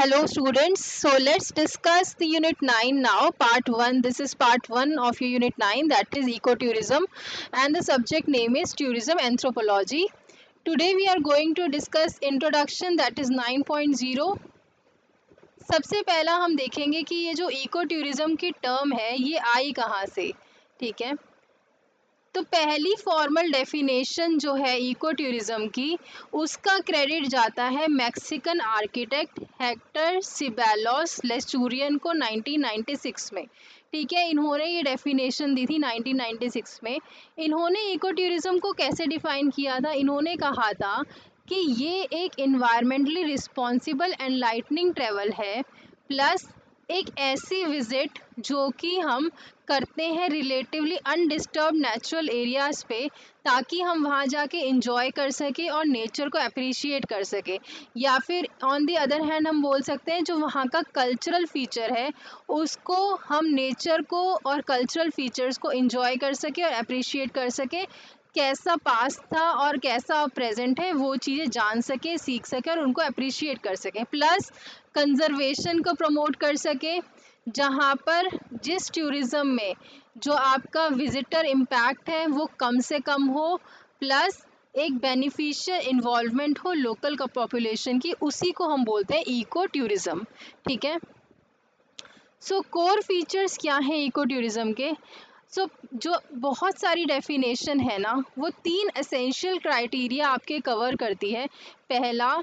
Hello students, so let's discuss the unit 9 now, part 1. This is part 1 of your unit 9, that is ecotourism, and the subject name is tourism anthropology. Today we are going to discuss introduction, that is 9.0. सबसे पहला हम देखेंगे कि ये जो eco tourism की term है ये आई कहाँ से, ठीक है। तो पहली फॉर्मल डेफिनेशन जो है इको टूरिज्म की, उसका क्रेडिट जाता है मैक्सिकन आर्किटेक्ट हेक्टर सिबेलोस लेस्टूरियन को 1996 में, ठीक है। इन्होंने ये डेफिनेशन दी थी 1996 में। इन्होंने इको टूरिज्म को कैसे डिफाइन किया था? इन्होंने कहा था कि ये एक environmentally responsible and lightning travel है, प्लस एक ऐसी विज़िट जो कि हम करते हैं रिलेटिवली अनडिस्टर्ब नेचुरल एरियाज़ पे, ताकि हम वहाँ जाके इंजॉय कर सकें और नेचर को अप्रिशिएट कर सकें। या फिर ऑन दी अदर हैंड हम बोल सकते हैं जो वहाँ का कल्चरल फीचर है उसको हम नेचर को और कल्चरल फीचर्स को इंजॉय कर सकें और अप्रिशिएट कर सकें, कैसा पास्ट था और कैसा प्रेजेंट है वो चीज़ें जान सके, सीख सके और उनको अप्रिशिएट कर सकें। प्लस कंजर्वेशन को प्रमोट कर सके, जहाँ पर जिस टूरिज़्म में जो आपका विजिटर इम्पैक्ट है वो कम से कम हो, प्लस एक बेनिफिशियल इन्वॉल्वमेंट हो लोकल का पॉपुलेशन की, उसी को हम बोलते हैं इको टूरिज़्म, ठीक है। सो कोर फीचर्स क्या हैं इको टूरिज़्म के? जो बहुत सारी डेफिनेशन है ना, वो 3 एसेंशियल क्राइटेरिया आपके कवर करती है। पहला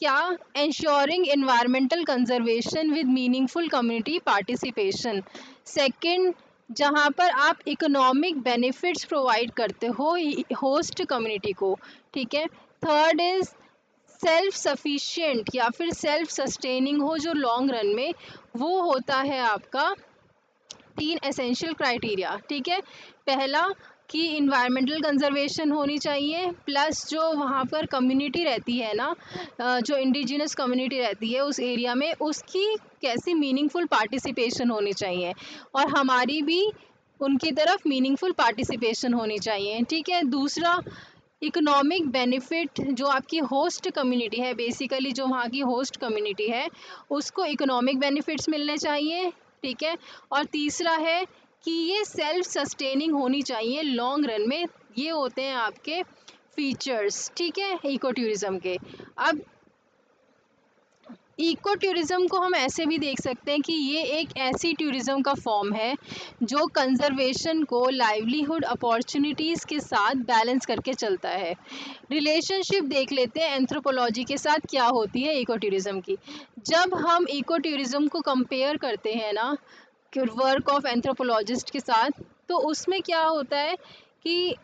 क्या? Ensuring environmental conservation with meaningful community participation. Second, जहाँ पर आप इकोनॉमिक बेनिफिट्स प्रोवाइड करते हो होस्ट कम्युनिटी को, ठीक है। थर्ड इज़ सेल्फ सफिशिएंट या फिर सेल्फ सस्टेनिंग हो जो लॉन्ग रन में, वो होता है आपका 3 एसेंशियल क्राइटेरिया, ठीक है। पहला कि इन्वायरमेंटल कंजर्वेशन होनी चाहिए, प्लस जो वहाँ पर कम्युनिटी रहती है ना, जो इंडिजिनस कम्युनिटी रहती है उस एरिया में, उसकी कैसी मीनिंगफुल पार्टिसिपेशन होनी चाहिए और हमारी भी उनकी तरफ मीनिंगफुल पार्टिसिपेशन होनी चाहिए, ठीक है। दूसरा, इकोनॉमिक बेनिफिट, जो आपकी होस्ट कम्युनिटी है, बेसिकली जो वहाँ की होस्ट कम्युनिटी है उसको इकोनॉमिक बेनिफिट्स मिलने चाहिए, ठीक है। और तीसरा है कि ये सेल्फ सस्टेनिंग होनी चाहिए लॉन्ग रन में। ये होते हैं आपके फीचर्स, ठीक है, इको टूरिज़्म के। अब इको टूरिज़्म को हम ऐसे भी देख सकते हैं कि ये एक ऐसी टूरिज़्म का फॉर्म है जो कंजर्वेशन को लाइवलीहुड अपॉर्चुनिटीज़ के साथ बैलेंस करके चलता है। रिलेशनशिप देख लेते हैं एंथ्रोपोलॉजी के साथ क्या होती है इको टूरिज़्म की। जब हम इको टूरिज़्म को कंपेयर करते हैं ना वर्क ऑफ एंथ्रोपोलॉजिस्ट के साथ, तो उसमें क्या होता है कि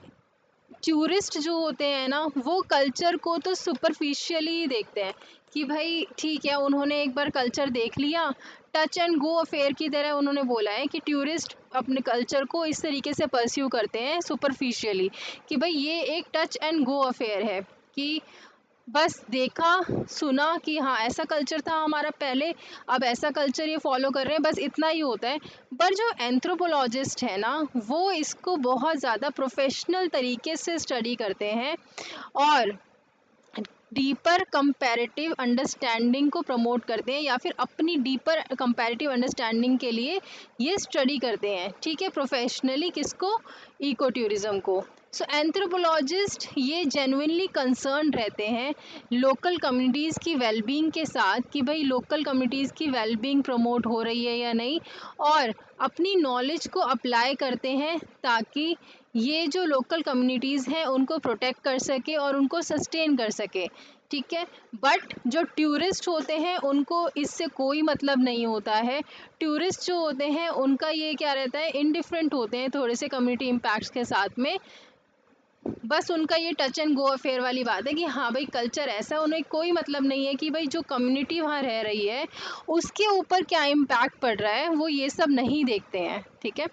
टूरिस्ट जो होते हैं ना वो कल्चर को तो सुपरफिशियली ही देखते हैं कि भाई ठीक है, उन्होंने एक बार कल्चर देख लिया, टच एंड गो अफेयर की तरह उन्होंने बोला है कि टूरिस्ट अपने कल्चर को इस तरीके से परस्यू करते हैं सुपरफिशियली कि भाई ये एक टच एंड गो अफेयर है, कि बस देखा सुना कि हाँ ऐसा कल्चर था हमारा पहले, अब ऐसा कल्चर ये फॉलो कर रहे हैं, बस इतना ही होता है। पर जो एंथ्रोपोलॉजिस्ट है ना वो इसको बहुत ज़्यादा प्रोफेशनल तरीके से स्टडी करते हैं और डीपर कंपैरेटिव अंडरस्टैंडिंग को प्रमोट करते हैं, या फिर अपनी डीपर कंपैरेटिव अंडरस्टैंडिंग के लिए ये स्टडी करते हैं, ठीक है, प्रोफेशनली। किसको? इको टूरिज़्म को। सो एंथ्रोपोलॉजिस्ट ये जेन्युइनली कंसर्न रहते हैं लोकल कम्युनिटीज़ की वेलबींग के साथ कि भाई लोकल कम्युनिटीज़ की वेलबींग प्रमोट हो रही है या नहीं, और अपनी नॉलेज को अप्लाई करते हैं ताकि ये जो लोकल कम्युनिटीज़ हैं उनको प्रोटेक्ट कर सके और उनको सस्टेन कर सके, ठीक है। बट जो टूरिस्ट होते हैं उनको इससे कोई मतलब नहीं होता है। टूरिस्ट जो होते हैं उनका ये क्या रहता है, इनडिफरेंट होते हैं थोड़े से कम्युनिटी इम्पैक्ट्स के साथ में। बस उनका ये टच एंड गो अफेयर वाली बात है कि हाँ भाई कल्चर ऐसा है, उन्हें कोई मतलब नहीं है कि भाई जो कम्युनिटी वहाँ रह रही है उसके ऊपर क्या इम्पैक्ट पड़ रहा है, वो ये सब नहीं देखते हैं, ठीक है।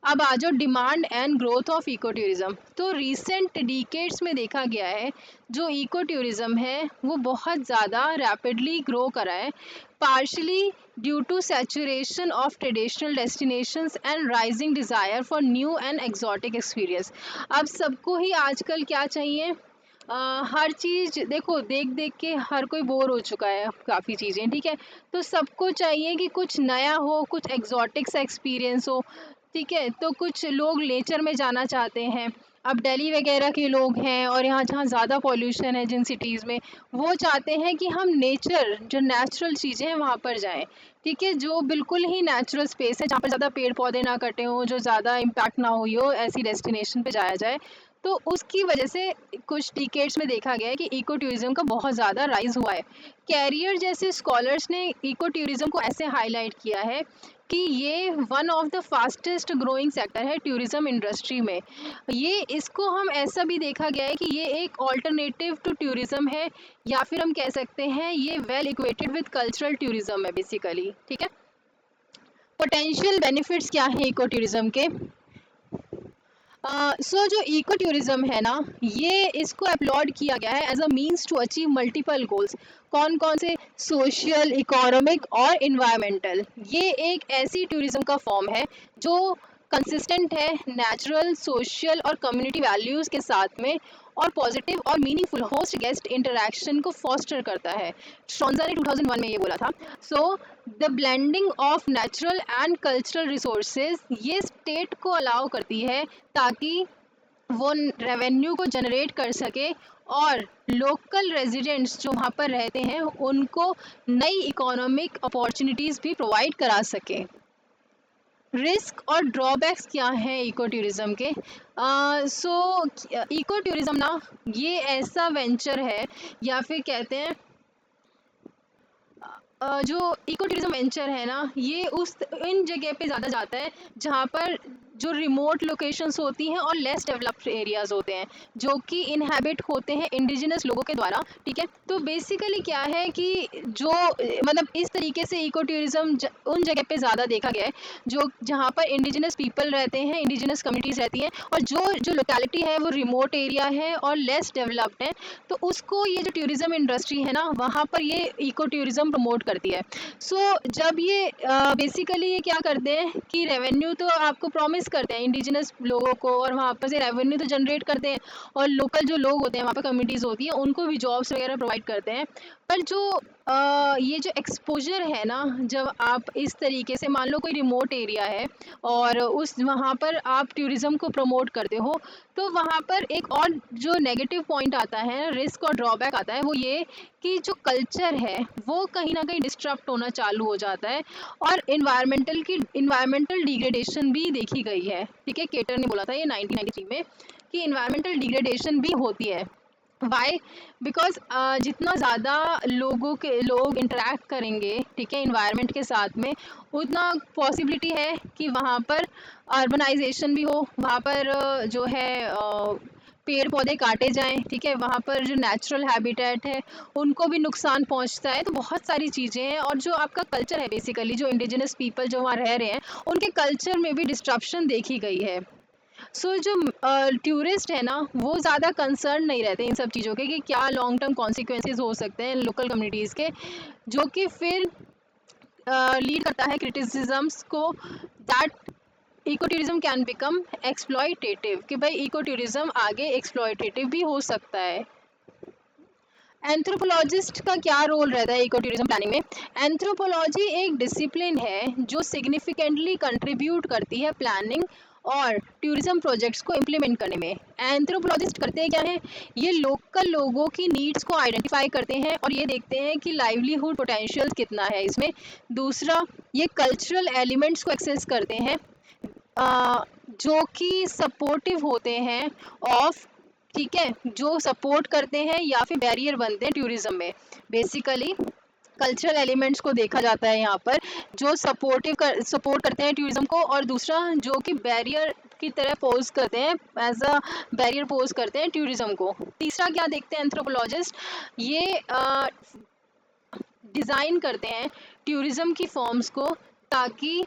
अब आ जाओ demand and growth of eco tourism. तो रिसेंट डिकेड्स में देखा गया है जो इको टूरिज़्म है वो बहुत ज़्यादा रैपिडली ग्रो करा है, partially due to saturation of traditional destinations and rising desire for new and exotic experience. अब सबको ही आजकल क्या चाहिए? हर चीज़ देखो, देख देख के हर कोई बोर हो चुका है काफ़ी चीज़ें, ठीक है। तो सबको चाहिए कि कुछ नया हो, कुछ एग्जॉटिक सा एक्सपीरियंस हो, ठीक है। तो कुछ लोग नेचर में जाना चाहते हैं। अब दिल्ली वगैरह के लोग हैं और यहाँ जहाँ ज़्यादा पॉल्यूशन है जिन सिटीज़ में, वो चाहते हैं कि हम नेचर, जो नेचुरल चीज़ें हैं वहाँ पर जाएं, ठीक है। जो बिल्कुल ही नेचुरल स्पेस है, जहाँ पर ज़्यादा पेड़ पौधे ना कटे हों, जो ज़्यादा इम्पैक्ट ना हुई हो, ऐसी डेस्टिनेशन पे जाया जाए। तो उसकी वजह से कुछ डिकेड्स में देखा गया है कि इको टूरिज्म का बहुत ज़्यादा राइज हुआ है। कैरियर जैसे स्कॉलर्स ने इको टूरिज्म को ऐसे हाईलाइट किया है कि ये one of the fastest growing sector है टूरिज्म इंडस्ट्री में। ये इसको हम ऐसा भी देखा गया है कि ये एक ऑल्टरनेटिव टू टूरिज्म है, या फिर हम कह सकते हैं ये well equated with cultural tourism है बेसिकली, ठीक है। पोटेंशियल बेनिफिट्स क्या है इको टूरिज्म के? सो जो इको टूरिज्म है ना, ये इसको अपलॉड किया गया है as a means to achieve multiple goals. कौन कौन से? सोशल, इकोनॉमिक और इन्वायरमेंटल। ये एक ऐसी टूरिज्म का फॉर्म है जो कंसिस्टेंट है नेचुरल, सोशल और कम्युनिटी वैल्यूज़ के साथ में, और पॉजिटिव और मीनिंगफुल होस्ट गेस्ट इंटरेक्शन को फॉस्टर करता है। स्ट्रॉन्जा ने 2001 में ये बोला था। So the blending of natural and cultural resources ये स्टेट को अलाउ करती है ताकि वो रेवेन्यू को जनरेट कर सके, और लोकल रेजिडेंट्स जो वहाँ पर रहते हैं उनको नई इकोनॉमिक अपॉर्चुनिटीज़ भी प्रोवाइड करा सके। रिस्क और ड्रॉबैक्स क्या हैं इको टूरिज्म के? सो इको टूरिज्म ना, ये ऐसा वेंचर है, या फिर कहते हैं जो इको टूरिज्म वेंचर है ना, ये उस इन जगह पे ज़्यादा जाता है जहाँ पर जो रिमोट लोकेशंस होती हैं और लेस डेवलप्ड एरियाज़ होते हैं, जो कि इनहेबिट होते हैं इंडिजिनस लोगों के द्वारा, ठीक है। तो बेसिकली क्या है कि जो मतलब इस तरीके से इको टूरिज्म उन जगह पे ज़्यादा देखा गया है जो जहाँ पर इंडिजिनस पीपल रहते हैं, इंडिजिनस कम्युनिटीज़ रहती हैं, और जो जो लोकेलिटी है वो रिमोट एरिया है और लेस डेवलप्ड है। तो उसको ये जो टूरिज्म इंडस्ट्री है ना, वहाँ पर ये इको टूरिज्म प्रमोट करती है। सो जब ये बेसिकली ये क्या करते हैं कि रेवेन्यू तो आपको प्रॉमिस करते हैं इंडिजिनस लोगों को, और वहाँ पर से रेवेन्यू तो जनरेट करते हैं, और लोकल जो लोग होते हैं वहाँ पर कम्युनिटीज़ होती हैं उनको भी जॉब्स वगैरह प्रोवाइड करते हैं। पर जो ये जो एक्सपोजर है ना, जब आप इस तरीके से मान लो कोई रिमोट एरिया है और उस वहाँ पर आप टूरिज़्म को प्रमोट करते हो, तो वहाँ पर एक और जो नेगेटिव पॉइंट आता है, रिस्क और ड्रॉबैक आता है, वो ये कि जो कल्चर है वो कहीं ना कहीं डिस्टर्ब होना चालू हो जाता है, और इन्वायरमेंटल डिग्रेडेशन भी देखी गई है, ठीक है। केटर ने बोला था ये 1993 में कि इन्वायरमेंटल डिग्रेडेशन भी होती है। वाई? बिकॉज जितना ज़्यादा लोग इंटरेक्ट करेंगे, ठीक है, इन्वायरमेंट के साथ में, उतना पॉसिबिलिटी है कि वहाँ पर अर्बनाइजेशन भी हो, वहाँ पर जो है पेड़ पौधे काटे जाएं, ठीक है, वहाँ पर जो नेचुरल हैबिटेट है उनको भी नुकसान पहुँचता है। तो बहुत सारी चीज़ें हैं, और जो आपका कल्चर है बेसिकली, जो इंडिजिनस पीपल जो वहाँ रह रहे हैं उनके कल्चर में भी डिस्ट्रप्शन देखी गई है। सो जो टूरिस्ट है ना, वो ज़्यादा कंसर्न नहीं रहते इन सब चीज़ों के कि क्या लॉन्ग टर्म कॉन्सिक्वेंसेज हो सकते हैं लोकल कम्युनिटीज़ के, जो कि फिर लीड करता है क्रिटिसिजम्स को, that eco tourism can become exploitative, कि भाई इको टूरिज्म आगे एक्सप्लॉयटेटिव भी हो सकता है। एंथ्रोपोलॉजिस्ट का क्या रोल रहता है इको टूरिज्म प्लानिंग में? एंथ्रोपोलॉजी एक डिसिप्लिन है जो सिग्निफिकेंटली कंट्रीब्यूट करती है प्लानिंग और टूरिज्म प्रोजेक्ट्स को इम्प्लीमेंट करने में। एंथ्रोपोलॉजिस्ट करते क्या है? ये लोकल लोगों की नीड्स को आइडेंटिफाई करते हैं और ये देखते हैं कि लाइवलीहुड पोटेंशियल कितना है इसमें। दूसरा, ये कल्चरल एलिमेंट्स को एक्सेस करते हैं जो कि सपोर्टिव होते हैं ऑफ, ठीक है, जो सपोर्ट करते हैं या फिर बैरियर बनते हैं टूरिज्म में। बेसिकली कल्चरल एलिमेंट्स को देखा जाता है यहाँ पर, जो सपोर्ट करते हैं टूरिज्म को, और दूसरा जो कि बैरियर की तरह पोज करते हैं, एज अ बैरियर पोज करते हैं टूरिज्म को। तीसरा क्या देखते हैं एंथ्रोपोलॉजिस्ट? ये डिज़ाइन करते हैं टूरिज्म की फॉर्म्स को, ताकि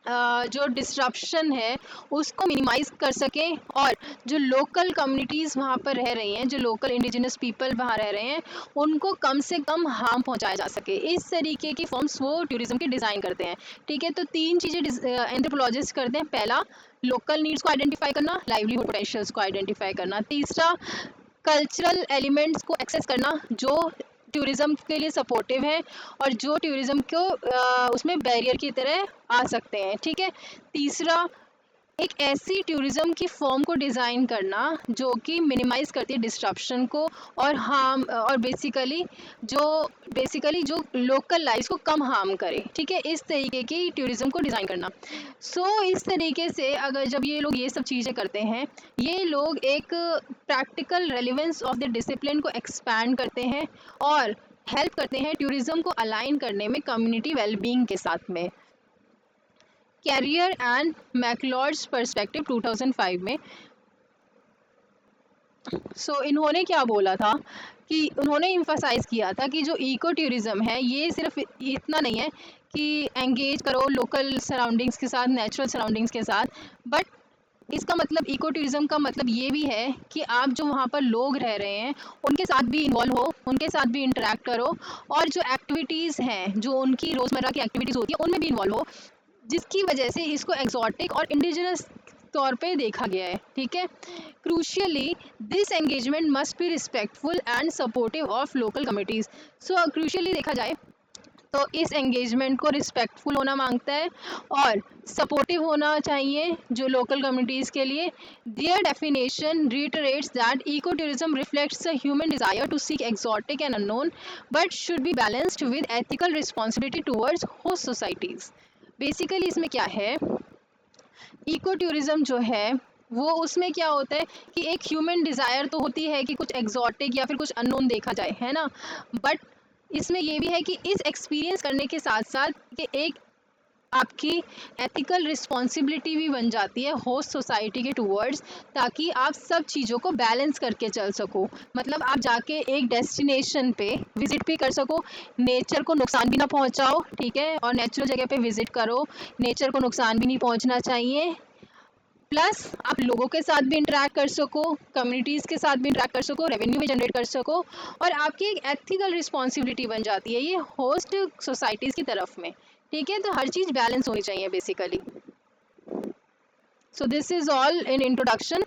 जो डिस्ट्रप्शन है उसको मिनिमाइज कर सकें, और जो लोकल कम्युनिटीज़ वहाँ पर रह रही हैं, जो लोकल इंडिजिनस पीपल वहाँ रह रहे हैं, उनको कम से कम हार्म पहुँचाया जा सके। इस तरीके की फॉर्म्स वो टूरिज्म की डिज़ाइन करते हैं, ठीक है। तो तीन चीज़ें एंथ्रोपोलॉजिस्ट करते हैं। पहला, लोकल नीड्स को आइडेंटिफाई करना, लाइवलीहुड पोटेंशियल्स को आइडेंटिफाई करना। तीसरा, कल्चरल एलिमेंट्स को एक्सेस करना जो टूरिज्म के लिए सपोर्टिव है और जो टूरिज्म को उसमें बैरियर की तरह आ सकते हैं। ठीक है। तीसरा, एक ऐसी टूरिज्म की फॉर्म को डिज़ाइन करना जो कि मिनिमाइज करती है डिस्ट्रप्शन को और हार्म, और बेसिकली जो लोकल लाइफ को कम हार्म करे। ठीक है, इस तरीके की टूरिज्म को डिज़ाइन करना। इस तरीके से अगर जब ये लोग ये सब चीज़ें करते हैं, ये लोग एक practical relevance of the discipline को एक्सपैंड करते हैं और हेल्प करते हैं टूरिज्म को अलाइन करने में कम्युनिटी वेलबींग के साथ में। कैरियर एंड मैकलॉर्ड्स पर्सपेक्टिव 2005 में इन्होंने क्या बोला था कि उन्होंने इम्फसाइज किया था कि जो इको टूरिज्म है ये सिर्फ इतना नहीं है कि एंगेज करो लोकल सराउंडिंग्स के साथ, नेचुरल सराउंडिंग्स के साथ, बट इसका मतलब इको टूरिज्म का मतलब ये भी है कि आप जो वहाँ पर लोग रह रहे हैं उनके साथ भी इन्वॉल्व हो, उनके साथ भी इंटरेक्ट करो और जो एक्टिविटीज़ हैं, जो उनकी रोज़मर्रा की एक्टिविटीज़ होती है उनमें भी इन्वॉल्व हो, जिसकी वजह से इसको एक्सोटिक और इंडिजिनस तौर पे देखा गया है। ठीक है। Crucially this engagement must be respectful and supportive of local committees. Crucially देखा जाए तो इस एंगेजमेंट को रिस्पेक्टफुल होना मांगता है और सपोर्टिव होना चाहिए जो लोकल कम्युनिटीज़ के लिए। Their definition reiterates that ecotourism reflects a human desire to seek exotic and unknown but should be balanced with ethical responsibility towards host societies। Basically इसमें क्या है, इको टूरिज्म जो है वो उसमें क्या होता है कि एक ह्यूमन डिज़ायर तो होती है कि कुछ एग्जॉटिक या फिर कुछ अननोन देखा जाए, है ना, बट इसमें ये भी है कि इस एक्सपीरियंस करने के साथ साथ कि एक आपकी एथिकल रिस्पॉन्सिबिलिटी भी बन जाती है होस्ट सोसाइटी के टूवर्ड्स, ताकि आप सब चीज़ों को बैलेंस करके चल सको। मतलब आप जाके एक डेस्टिनेशन पे विज़िट भी कर सको, नेचर को नुकसान भी ना पहुंचाओ, ठीक है, और नेचुरल जगह पे विज़िट करो, नेचर को नुकसान भी नहीं पहुंचना चाहिए, प्लस आप लोगों के साथ भी इंटरेक्ट कर सको, कम्युनिटीज़ के साथ भी इंटरेक्ट कर सको, रेवेन्यू भी जनरेट कर सको, और आपकी एक एथिकल रिस्पॉन्सिबिलिटी बन जाती है ये होस्ट सोसाइटीज़ की तरफ में। ठीक है, तो हर चीज़ बैलेंस होनी चाहिए basically. So this is all in introduction.